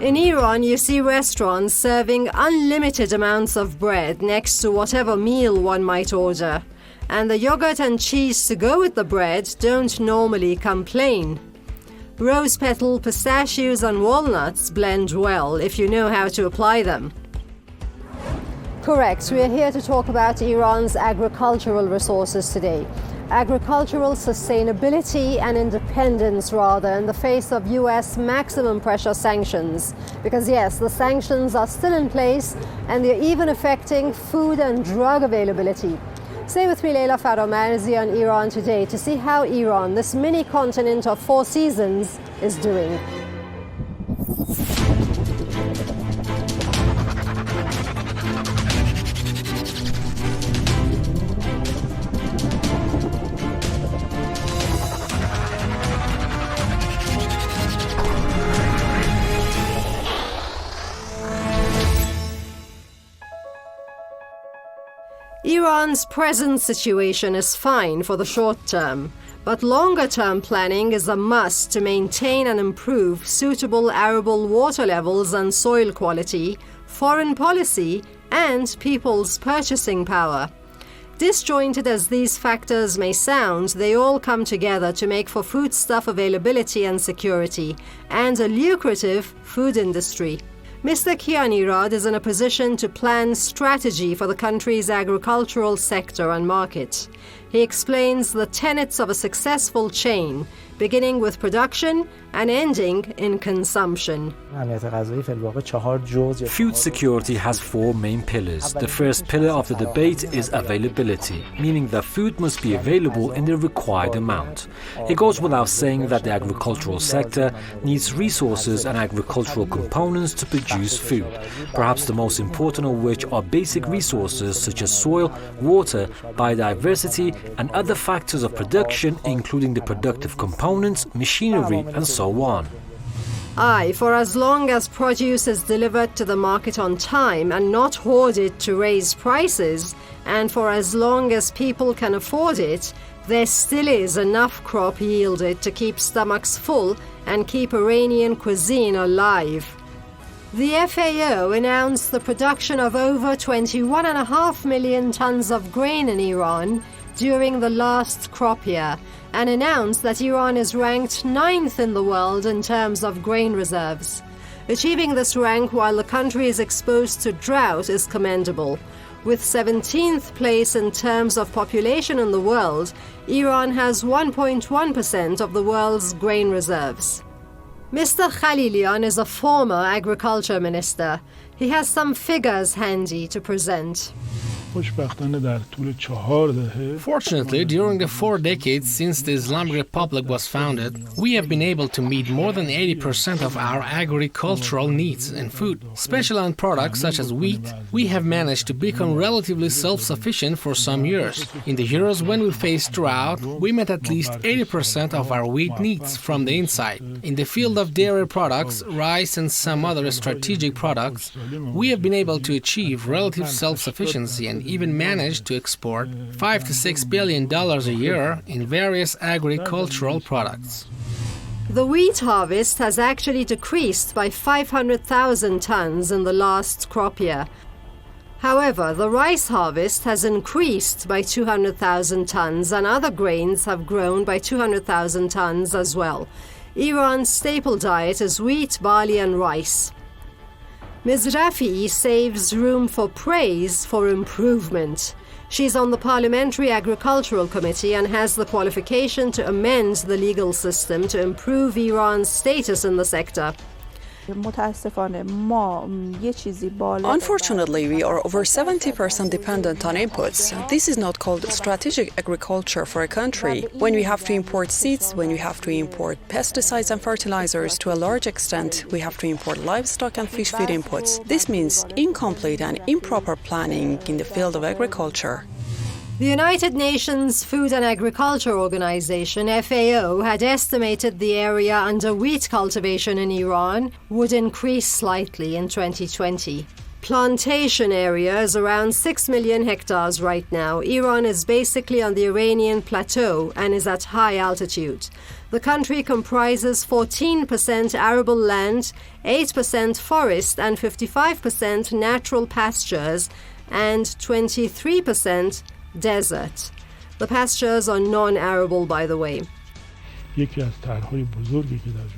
In Iran, you see restaurants serving unlimited amounts of bread next to whatever meal one might order. And the yogurt and cheese to go with the bread don't normally complain. Rose petal, pistachios and walnuts blend well if you know how to apply them. Correct. We are here to talk about Iran's agricultural resources today. Agricultural sustainability and independence, rather, in the face of US maximum pressure sanctions. Because yes, the sanctions are still in place and they're even affecting food and drug availability. Stay with me, Leila Faromarzi, on Iran Today to see how Iran, this mini continent of 4 seasons, is doing. Iran's present situation is fine for the short term, but longer-term planning is a must to maintain and improve suitable arable water levels and soil quality, foreign policy, and people's purchasing power. Disjointed as these factors may sound, they all come together to make for foodstuff availability and security, and a lucrative food industry. Mr. Kianirad is in a position to plan strategy for the country's agricultural sector and market. He explains the tenets of a successful chain, beginning with production and ending in consumption. Food security has 4 main pillars. The first pillar of the debate is availability, meaning that food must be available in the required amount. It goes without saying that the agricultural sector needs resources and agricultural components to produce food, perhaps the most important of which are basic resources such as soil, water, biodiversity, and other factors of production, including the productive components, machinery, and so on. Aye, for as long as produce is delivered to the market on time and not hoarded to raise prices, and for as long as people can afford it, there still is enough crop yielded to keep stomachs full and keep Iranian cuisine alive. The FAO announced the production of over 21.5 million tons of grain in Iran during the last crop year, and announced that Iran is ranked 9th in the world in terms of grain reserves. Achieving this rank while the country is exposed to drought is commendable. With 17th place in terms of population in the world, Iran has 1.1% of the world's grain reserves. Mr. Khalilian is a former agriculture minister. He has some figures handy to present. Fortunately, during the 4 decades since the Islamic Republic was founded, we have been able to meet more than 80% of our agricultural needs in food. Especially on products such as wheat, we have managed to become relatively self-sufficient for some years. In the years when we faced drought, we met at least 80% of our wheat needs from the inside. In the field of dairy products, rice and some other strategic products, we have been able to achieve relative self-sufficiency and even managed to export $5 to $6 billion a year in various agricultural products. The wheat harvest has actually decreased by 500,000 tons in the last crop year. However, the rice harvest has increased by 200,000 tons and other grains have grown by 200,000 tons as well. Iran's staple diet is wheat, barley and rice. Ms. Rafi'i saves room for praise for improvement. She's on the Parliamentary Agricultural Committee and has the qualification to amend the legal system to improve Iran's status in the sector. Unfortunately, we are over 70% dependent on inputs. This is not called strategic agriculture for a country. When we have to import seeds, when we have to import pesticides and fertilizers, to a large extent, we have to import livestock and fish feed inputs. This means incomplete and improper planning in the field of agriculture. The United Nations Food and Agriculture Organization, FAO, had estimated the area under wheat cultivation in Iran would increase slightly in 2020. plantation area is around 6 million hectares right now. Iran is basically on the Iranian plateau and is at high altitude. The country comprises 14% arable land, 8% forest and 55% natural pastures and 23% desert. The pastures are non-arable, by the way.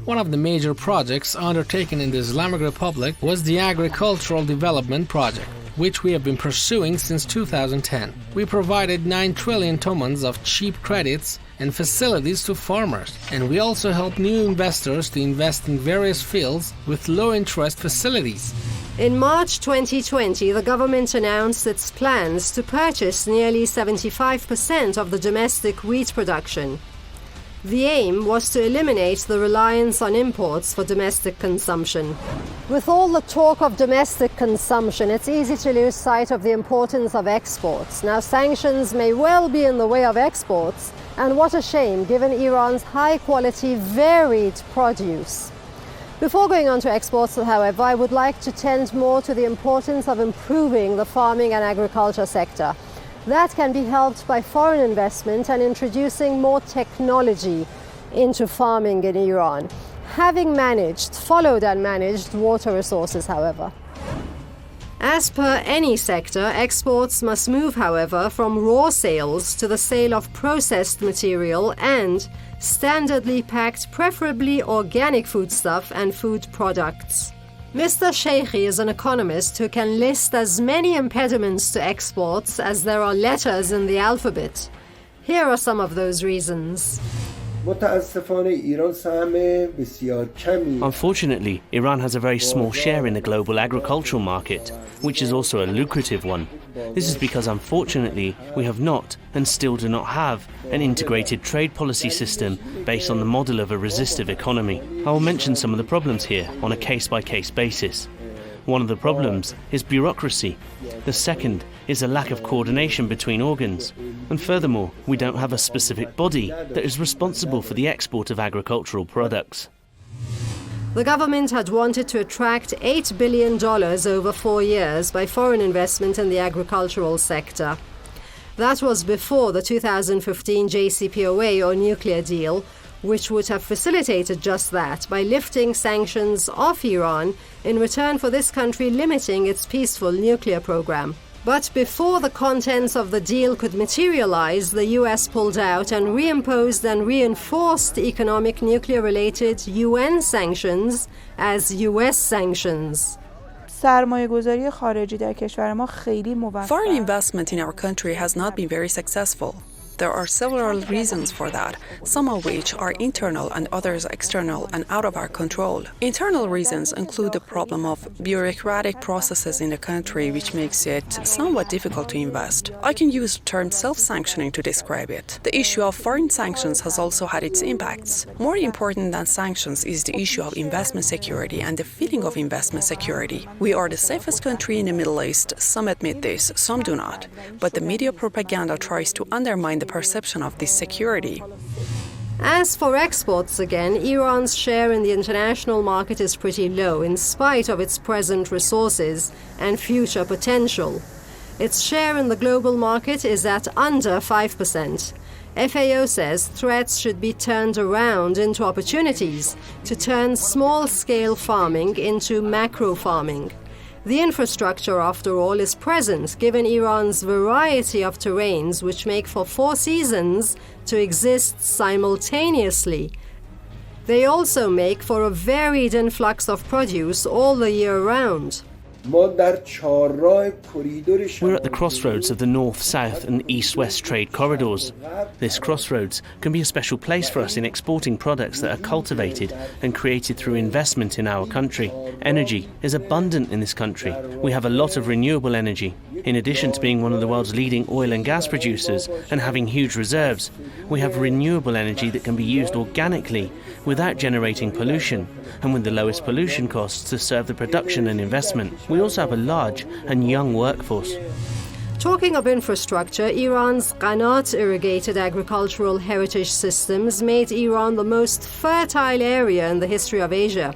One of the major projects undertaken in the Islamic Republic was the Agricultural Development Project, which we have been pursuing since 2010. We provided 9 trillion tomans of cheap credits and facilities to farmers, and we also help new investors to invest in various fields with low-interest facilities. In March 2020, the government announced its plans to purchase nearly 75% of the domestic wheat production. The aim was to eliminate the reliance on imports for domestic consumption. With all the talk of domestic consumption, it's easy to lose sight of the importance of exports. Now, sanctions may well be in the way of exports, and what a shame given Iran's high-quality, varied produce. Before going on to exports, however, I would like to tend more to the importance of improving the farming and agriculture sector. That can be helped by foreign investment and introducing more technology into farming in Iran. Having followed and managed water resources, however. As per any sector, exports must move, however, from raw sales to the sale of processed material and standardly packed, preferably organic foodstuff and food products. Mr. Sheikhi is an economist who can list as many impediments to exports as there are letters in the alphabet. Here are some of those reasons. Unfortunately, Iran has a very small share in the global agricultural market, which is also a lucrative one. This is because, unfortunately, we have not, and still do not have, an integrated trade policy system based on the model of a resistive economy. I will mention some of the problems here on a case-by-case basis. One of the problems is bureaucracy. The second is a lack of coordination between organs. And furthermore, we don't have a specific body that is responsible for the export of agricultural products. The government had wanted to attract $8 billion over 4 years by foreign investment in the agricultural sector. That was before the 2015 JCPOA or nuclear deal, which would have facilitated just that by lifting sanctions off Iran in return for this country limiting its peaceful nuclear program. But before the contents of the deal could materialize, the US pulled out and reimposed and reinforced economic nuclear-related UN sanctions as US sanctions. Foreign investment in our country has not been very successful. There are several reasons for that, some of which are internal and others external and out of our control. Internal reasons include the problem of bureaucratic processes in the country, which makes it somewhat difficult to invest. I can use the term self-sanctioning to describe it. The issue of foreign sanctions has also had its impacts. More important than sanctions is the issue of investment security and the feeling of investment security. We are the safest country in the Middle East. Some admit this, some do not. But the media propaganda tries to undermine the perception of this security. As for exports again, Iran's share in the international market is pretty low in spite of its present resources and future potential. Its share in the global market is at under 5%. FAO says threats should be turned around into opportunities to turn small-scale farming into macro farming. The infrastructure, after all, is present given Iran's variety of terrains which make for 4 seasons to exist simultaneously. They also make for a varied influx of produce all the year round. We're at the crossroads of the north, south and east-west trade corridors. This crossroads can be a special place for us in exporting products that are cultivated and created through investment in our country. Energy is abundant in this country. We have a lot of renewable energy. In addition to being one of the world's leading oil and gas producers and having huge reserves, we have renewable energy that can be used organically without generating pollution and with the lowest pollution costs to serve the production and investment. We also have a large and young workforce. Talking of infrastructure, Iran's Qanat irrigated agricultural heritage systems made Iran the most fertile area in the history of Asia.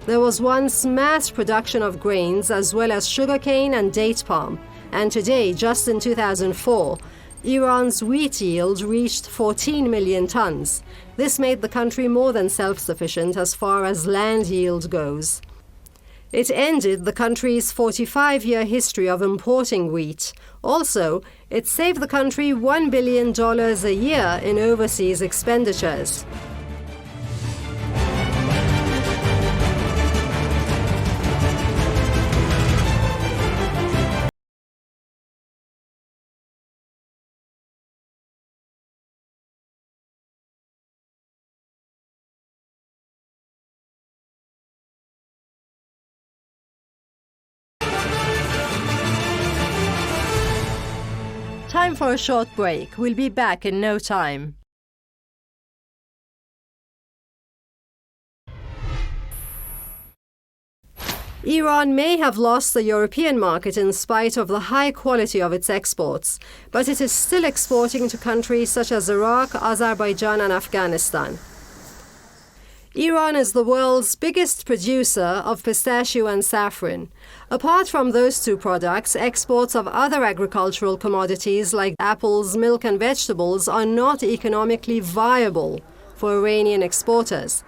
There was once mass production of grains as well as sugarcane and date palm, and today, just in 2004, Iran's wheat yield reached 14 million tons. This made the country more than self-sufficient as far as land yield goes. It ended the country's 45-year history of importing wheat. Also, it saved the country $1 billion a year in overseas expenditures. Time for a short break. We'll be back in no time. Iran may have lost the European market in spite of the high quality of its exports, but it is still exporting to countries such as Iraq, Azerbaijan and Afghanistan. Iran is the world's biggest producer of pistachio and saffron. Apart from those two products, exports of other agricultural commodities like apples, milk and vegetables are not economically viable for Iranian exporters.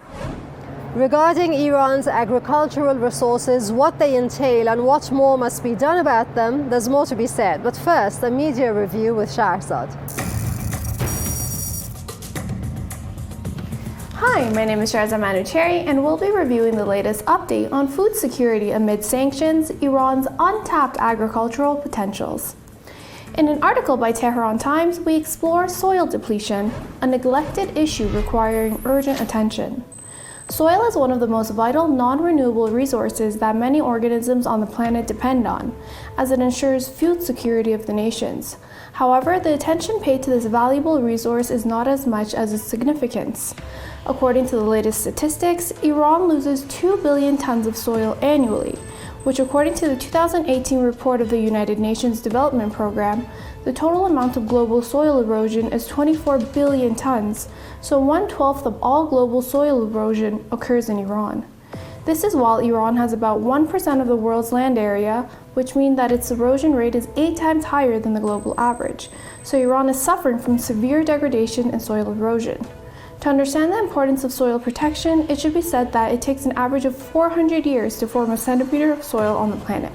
Regarding Iran's agricultural resources, what they entail and what more must be done about them, there's more to be said. But first, a media review with Shahrzad. Hi, my name is Shahrzad Manucheri, and we'll be reviewing the latest update on food security amid sanctions, Iran's untapped agricultural potentials. In an article by Tehran Times, we explore soil depletion, a neglected issue requiring urgent attention. Soil is one of the most vital non-renewable resources that many organisms on the planet depend on, as it ensures food security of the nations. However, the attention paid to this valuable resource is not as much as its significance. According to the latest statistics, Iran loses 2 billion tons of soil annually, which according to the 2018 report of the United Nations Development Programme, the total amount of global soil erosion is 24 billion tons, so 1/12 of all global soil erosion occurs in Iran. This is while Iran has about 1% of the world's land area, which means that its erosion rate is 8 times higher than the global average, so Iran is suffering from severe degradation and soil erosion. To understand the importance of soil protection, it should be said that it takes an average of 400 years to form a centimeter of soil on the planet.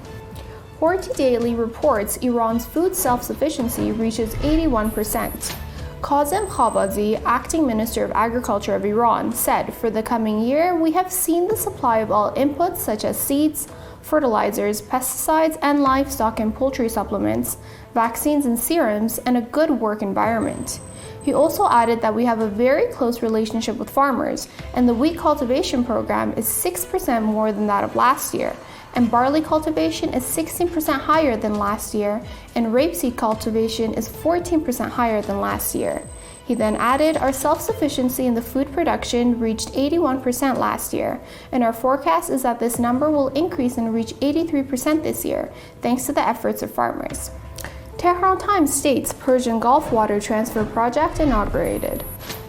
Horti Daily reports Iran's food self-sufficiency reaches 81%. Kazem Khabazi, acting Minister of Agriculture of Iran, said, "For the coming year, we have seen the supply of all inputs such as seeds, fertilizers, pesticides, and livestock and poultry supplements, vaccines and serums, and a good work environment." He also added that we have a very close relationship with farmers, and the wheat cultivation program is 6% more than that of last year, and barley cultivation is 16% higher than last year, and rapeseed cultivation is 14% higher than last year. He then added, "Our self-sufficiency in the food production reached 81% last year, and our forecast is that this number will increase and reach 83% this year, thanks to the efforts of farmers." Tehran Times states Persian Gulf water transfer project inaugurated.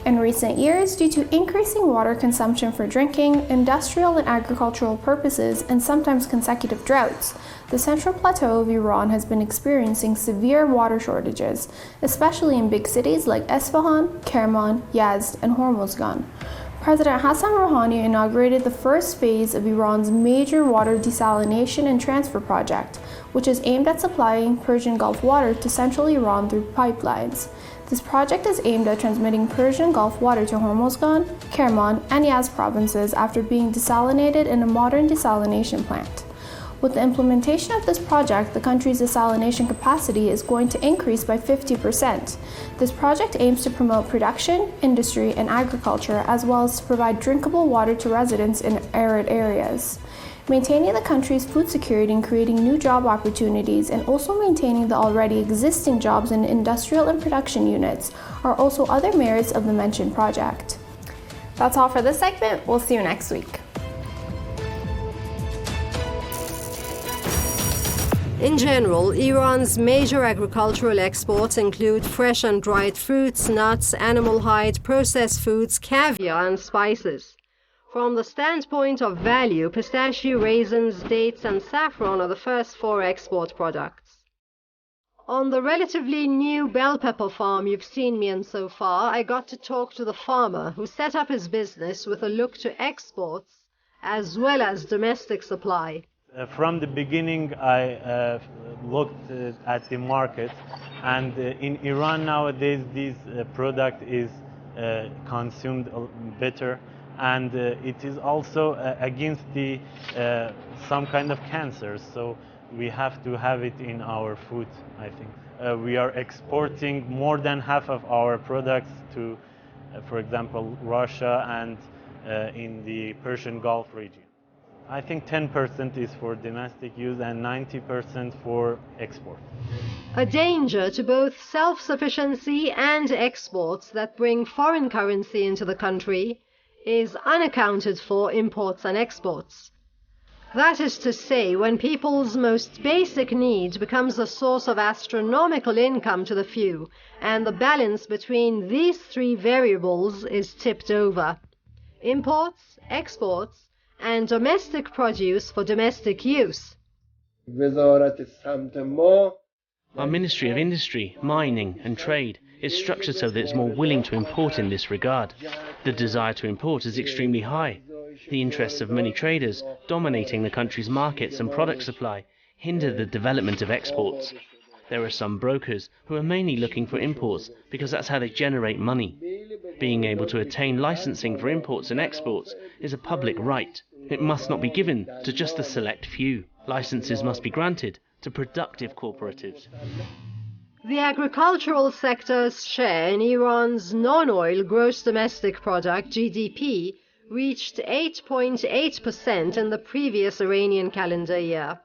In recent years, due to increasing water consumption for drinking, industrial and agricultural purposes, and sometimes consecutive droughts, the central plateau of Iran has been experiencing severe water shortages, especially in big cities like Isfahan, Kerman, Yazd, and Hormozgan. President Hassan Rouhani inaugurated the first phase of Iran's major water desalination and transfer project, which is aimed at supplying Persian Gulf water to central Iran through pipelines. This project is aimed at transmitting Persian Gulf water to Hormozgan, Kerman, and Yazd provinces after being desalinated in a modern desalination plant. With the implementation of this project, the country's desalination capacity is going to increase by 50%. This project aims to promote production, industry, and agriculture, as well as to provide drinkable water to residents in arid areas. Maintaining the country's food security and creating new job opportunities, and also maintaining the already existing jobs in industrial and production units are also other merits of the mentioned project. That's all for this segment. We'll see you next week. In general, Iran's major agricultural exports include fresh and dried fruits, nuts, animal hide, processed foods, caviar, and spices. From the standpoint of value, pistachio, raisins, dates, and saffron are the first 4 export products. On the relatively new bell pepper farm you've seen me in so far, I got to talk to the farmer who set up his business with a look to exports as well as domestic supply. From the beginning, I looked at the market, and in Iran nowadays, this product is consumed better, and it is also against the some kind of cancers. So we have to have it in our food, I think. We are exporting more than half of our products to, for example, Russia and in the Persian Gulf region. I think 10% is for domestic use and 90% for export. A danger to both self-sufficiency and exports that bring foreign currency into the country is unaccounted for imports and exports. That is to say, when people's most basic need becomes a source of astronomical income to the few, and the balance between these 3 variables is tipped over. Imports, exports, and domestic produce for domestic use. Our Ministry of Industry, Mining and Trade is structured so that it's more willing to import in this regard. The desire to import is extremely high. The interests of many traders, dominating the country's markets and product supply, hinder the development of exports. There are some brokers who are mainly looking for imports because that's how they generate money. Being able to attain licensing for imports and exports is a public right. It must not be given to just a select few. Licenses must be granted to productive cooperatives. The agricultural sector's share in Iran's non-oil gross domestic product, GDP, reached 8.8% in the previous Iranian calendar year.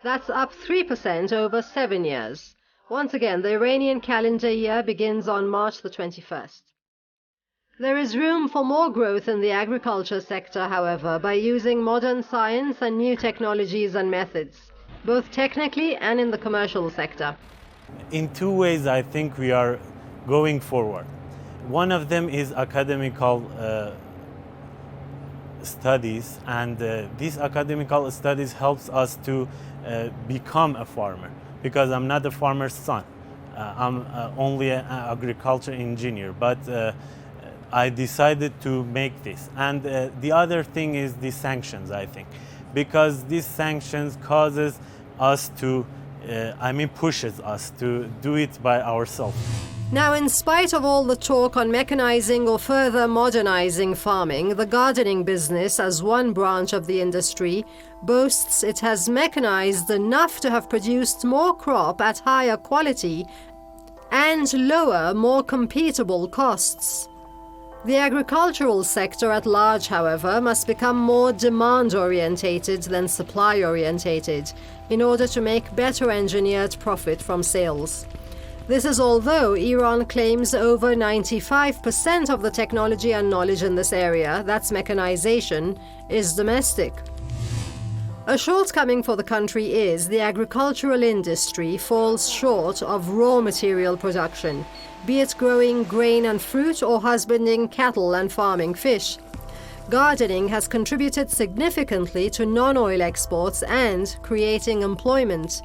That's up 3% over 7 years. Once again, the Iranian calendar year begins on March the 21st. There is room for more growth in the agriculture sector, however, by using modern science and new technologies and methods, both technically and in the commercial sector. In 2 ways, I think we are going forward. One of them is academical studies, and these academical studies helps us to become a farmer, because I'm not a farmer's son. I'm only an agriculture engineer, but I decided to make this. And the other thing is the sanctions, I think, because these sanctions causes us to, pushes us to do it by ourselves. Now, in spite of all the talk on mechanizing or further modernizing farming, the gardening business, as one branch of the industry, boasts it has mechanized enough to have produced more crop at higher quality and lower, more competitive costs. The agricultural sector at large, however, must become more demand-orientated than supply-orientated in order to make better engineered profit from sales. This is although Iran claims over 95% of the technology and knowledge in this area, that's mechanization, is domestic. A shortcoming for the country is the agricultural industry falls short of raw material production, be it growing grain and fruit or husbanding cattle and farming fish. Gardening has contributed significantly to non-oil exports and creating employment.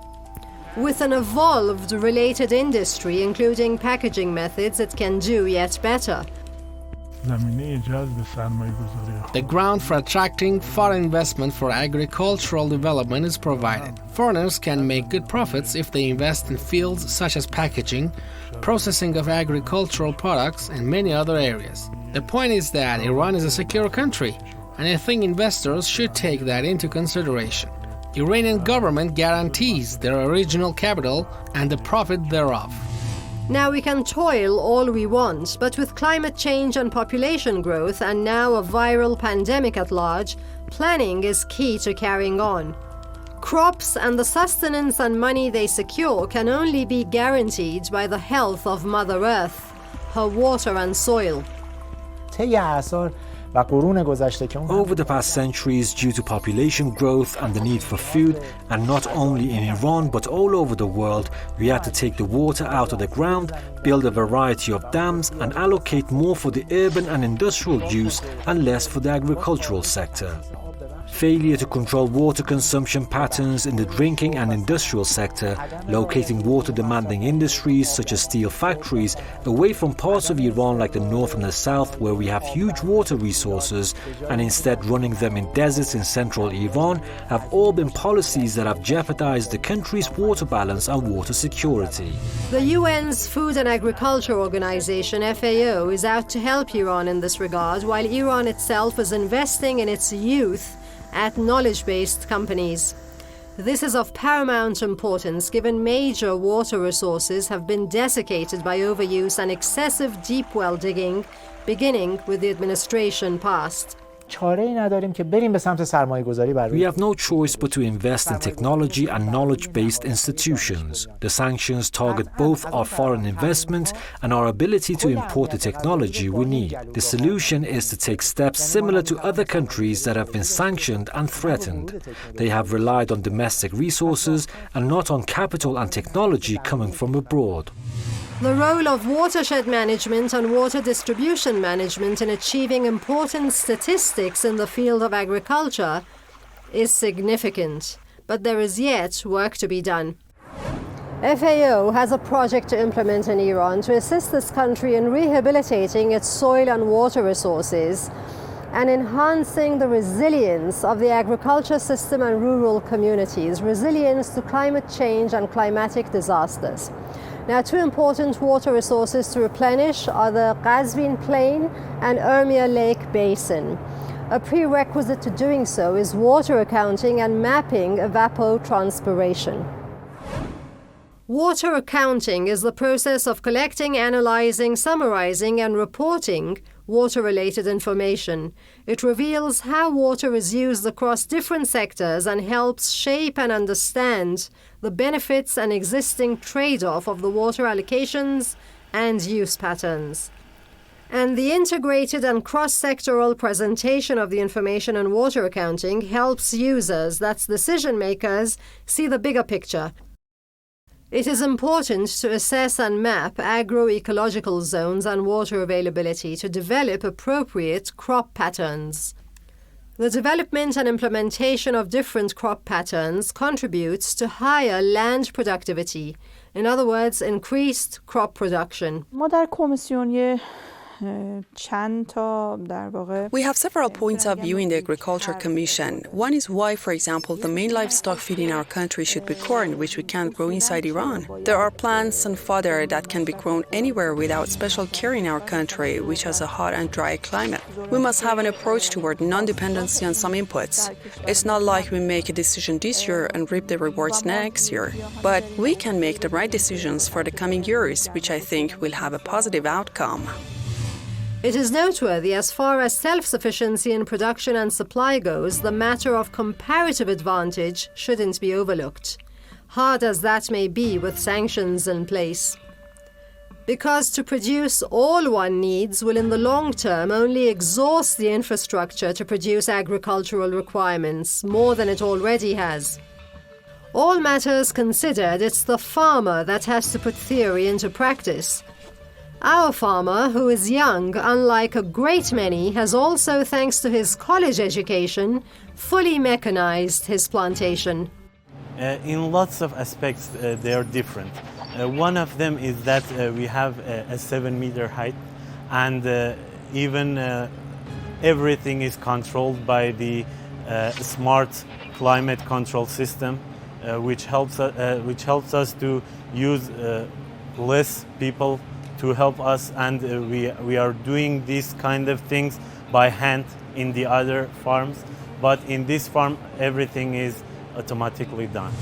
With an evolved related industry, including packaging methods, it can do yet better. The ground for attracting foreign investment for agricultural development is provided. Foreigners can make good profits if they invest in fields such as packaging, processing of agricultural products, and many other areas. The point is that Iran is a secure country, and I think investors should take that into consideration. Iranian government guarantees their original capital and the profit thereof. Now we can toil all we want, but with climate change and population growth and now a viral pandemic at large, planning is key to carrying on. Crops and the sustenance and money they secure can only be guaranteed by the health of Mother Earth, her water and soil. Over the past centuries, due to population growth and the need for food, and not only in Iran but all over the world, we had to take the water out of the ground, build a variety of dams and allocate more for the urban and industrial use and less for the agricultural sector. Failure to control water consumption patterns in the drinking and industrial sector, locating water-demanding industries such as steel factories away from parts of Iran like the north and the south where we have huge water resources, and instead running them in deserts in central Iran, have all been policies that have jeopardized the country's water balance and water security. The UN's Food and Agriculture Organization, FAO, is out to help Iran in this regard, while Iran itself is investing in its youth at knowledge-based companies. This is of paramount importance given major water resources have been desiccated by overuse and excessive deep well digging, beginning with the administration past. چاره‌ای نداریم که بریم به سمت سرمایه‌گذاری بر روی. We have no choice but to invest in technology and knowledge-based institutions. The sanctions target both our foreign investment and our ability to import the technology we need. The solution is to take steps similar to other countries that have been sanctioned and threatened. They have relied on domestic resources and not on capital and technology coming from abroad. The role of watershed management and water distribution management in achieving important statistics in the field of agriculture is significant, but there is yet work to be done. FAO has a project to implement in Iran to assist this country in rehabilitating its soil and water resources and enhancing the resilience of the agriculture system and rural communities, resilience to climate change and climatic disasters. Now, two important water resources to replenish are the Qazvin Plain and Urmia Lake Basin. A prerequisite to doing so is water accounting and mapping evapotranspiration. Water accounting is the process of collecting, analyzing, summarizing, and reporting water-related information. It reveals how water is used across different sectors and helps shape and understand the benefits and existing trade-off of the water allocations and use patterns. And the integrated and cross-sectoral presentation of the information on water accounting helps users, that's decision makers, see the bigger picture. It is important to assess and map agroecological zones and water availability to develop appropriate crop patterns. The development and implementation of different crop patterns contributes to higher land productivity, in other words, increased crop production. ما در کمیسیون We have several points of view in the Agriculture Commission. One is why, for example, the main livestock feed in our country should be corn, which we can't grow inside Iran. There are plants and fodder that can be grown anywhere without special care in our country, which has a hot and dry climate. We must have an approach toward non-dependency on some inputs. It's not like we make a decision this year and reap the rewards next year. But we can make the right decisions for the coming years, which I think will have a positive outcome. It is noteworthy as far as self-sufficiency in production and supply goes, the matter of comparative advantage shouldn't be overlooked, hard as that may be with sanctions in place. Because to produce all one needs will in the long term only exhaust the infrastructure to produce agricultural requirements, more than it already has. All matters considered, it's the farmer that has to put theory into practice. Our farmer, who is young, unlike a great many, has also, thanks to his college education, fully mechanized his plantation. In lots of aspects, they are different. One of them is that we have a 7-meter height, and even everything is controlled by the smart climate control system, which helps us to use less people to help us, and we are doing these kind of things by hand in the other farms, but in this farm everything is automatically done.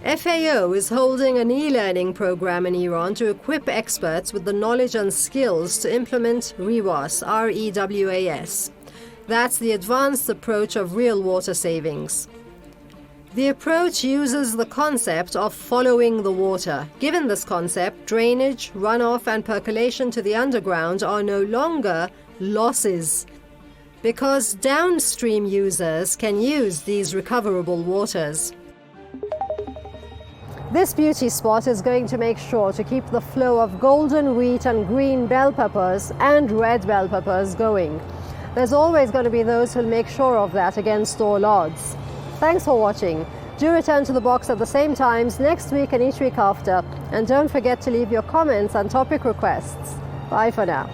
FAO is holding an e-learning program in Iran to equip experts with the knowledge and skills to implement REWAS, R-E-W-A-S. That's the advanced approach of real water savings. The approach uses the concept of following the water. Given this concept, drainage, runoff, and percolation to the underground are no longer losses. because downstream users can use these recoverable waters. This beauty spot is going to make sure to keep the flow of golden wheat and green bell peppers and red bell peppers going. There's always going to be those who'll make sure of that against all odds. Thanks for watching. Do return to the box at the same times next week and each week after. And don't forget to leave your comments and topic requests. Bye for now.